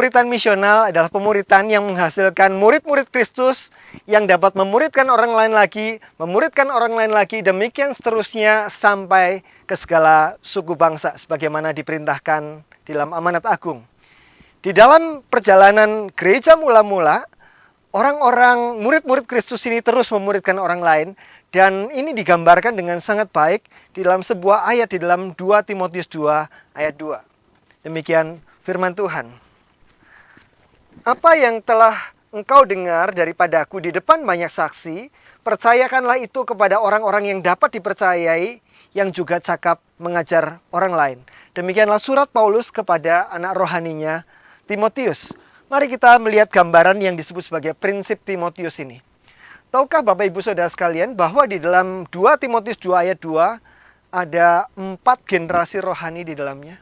Pemuritan misional adalah pemuritan yang menghasilkan murid-murid Kristus yang dapat memuridkan orang lain lagi, demikian seterusnya sampai ke segala suku bangsa sebagaimana diperintahkan di dalam amanat agung. Di dalam perjalanan gereja mula-mula, orang-orang murid-murid Kristus ini terus memuridkan orang lain, dan ini digambarkan dengan sangat baik di dalam sebuah ayat di dalam 2 Timotius 2 ayat 2. Demikian firman Tuhan. Apa yang telah engkau dengar daripadaku di depan banyak saksi, percayakanlah itu kepada orang-orang yang dapat dipercayai, yang juga cakap mengajar orang lain. Demikianlah surat Paulus kepada anak rohaninya Timotius. Mari kita melihat gambaran yang disebut sebagai prinsip Timotius ini. Tahukah Bapak Ibu Saudara sekalian bahwa di dalam 2 Timotius 2 ayat 2 ada 4 generasi rohani di dalamnya?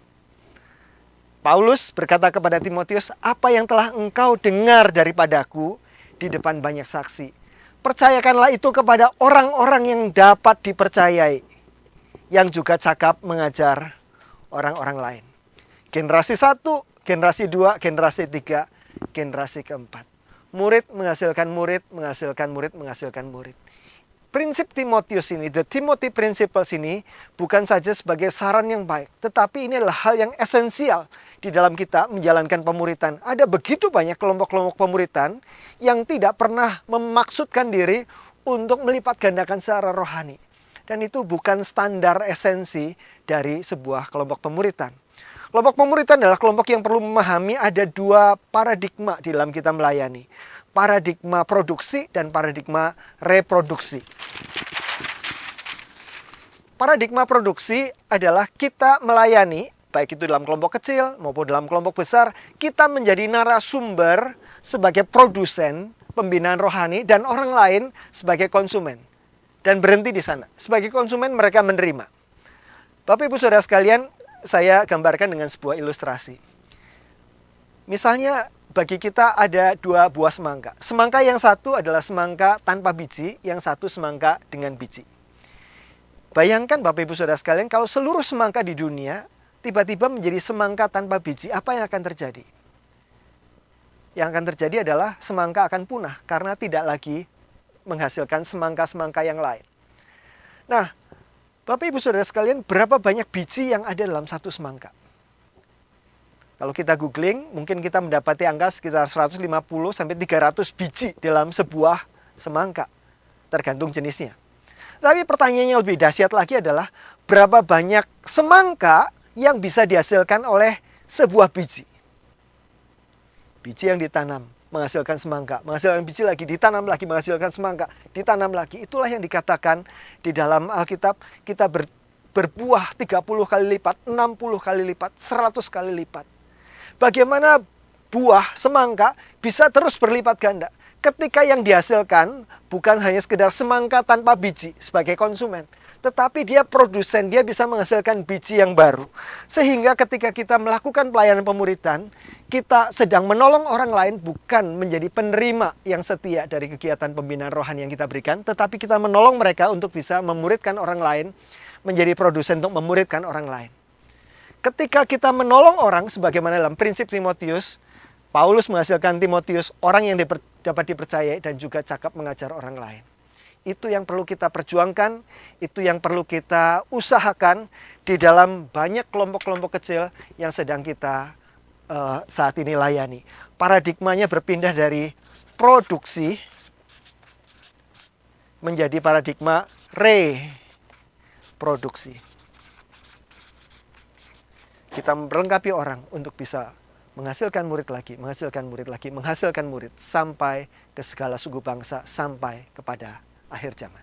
Paulus berkata kepada Timotius, apa yang telah engkau dengar daripadaku di depan banyak saksi, percayakanlah itu kepada orang-orang yang dapat dipercayai, yang juga cakap mengajar orang-orang lain. Generasi 1, generasi 2, generasi 3, generasi keempat. Murid menghasilkan murid, menghasilkan murid, menghasilkan murid. Prinsip Timotius ini, the Timothy Principles ini, bukan saja sebagai saran yang baik, tetapi ini adalah hal yang esensial di dalam kita menjalankan pemuritan. Ada begitu banyak kelompok-kelompok pemuritan yang tidak pernah memaksudkan diri untuk melipat gandakan secara rohani. Dan itu bukan standar esensi dari sebuah kelompok pemuritan. Kelompok pemuritan adalah kelompok yang perlu memahami ada 2 paradigma di dalam kita melayani. Paradigma produksi dan paradigma reproduksi. Paradigma produksi adalah kita melayani, baik itu dalam kelompok kecil maupun dalam kelompok besar, kita menjadi narasumber sebagai produsen pembinaan rohani dan orang lain sebagai konsumen. Dan berhenti di sana. Sebagai konsumen mereka menerima. Bapak Ibu Saudara sekalian, saya gambarkan dengan sebuah ilustrasi. Misalnya bagi kita ada 2 buah semangka. Semangka yang satu adalah semangka tanpa biji, yang satu semangka dengan biji. Bayangkan Bapak Ibu Saudara sekalian, kalau seluruh semangka di dunia tiba-tiba menjadi semangka tanpa biji, apa yang akan terjadi? Yang akan terjadi adalah semangka akan punah karena tidak lagi menghasilkan semangka-semangka yang lain. Nah, Bapak Ibu Saudara sekalian, berapa banyak biji yang ada dalam satu semangka? Kalau kita googling, mungkin kita mendapati angka sekitar 150 sampai 300 biji dalam sebuah semangka, tergantung jenisnya. Tapi pertanyaannya lebih dahsyat lagi adalah, berapa banyak semangka yang bisa dihasilkan oleh sebuah biji? Biji yang ditanam menghasilkan semangka, menghasilkan biji lagi, ditanam lagi, menghasilkan semangka, ditanam lagi. Itulah yang dikatakan di dalam Alkitab, kita berbuah 30 kali lipat, 60 kali lipat, 100 kali lipat. Bagaimana buah semangka bisa terus berlipat ganda ketika yang dihasilkan bukan hanya sekedar semangka tanpa biji sebagai konsumen, tetapi dia produsen, dia bisa menghasilkan biji yang baru. Sehingga ketika kita melakukan pelayanan pemuritan, kita sedang menolong orang lain, bukan menjadi penerima yang setia dari kegiatan pembinaan rohani yang kita berikan, tetapi kita menolong mereka untuk bisa memuridkan orang lain, menjadi produsen untuk memuridkan orang lain. Ketika kita menolong orang, sebagaimana dalam prinsip Timotius, Paulus menghasilkan Timotius, orang yang dapat dipercayai dan juga cakap mengajar orang lain. Itu yang perlu kita perjuangkan, itu yang perlu kita usahakan di dalam banyak kelompok-kelompok kecil yang sedang kita saat ini layani. Paradigmanya berpindah dari produksi menjadi paradigma reproduksi. Kita melengkapi orang untuk bisa menghasilkan murid lagi, menghasilkan murid lagi, menghasilkan murid sampai ke segala suku bangsa, sampai kepada akhir zaman.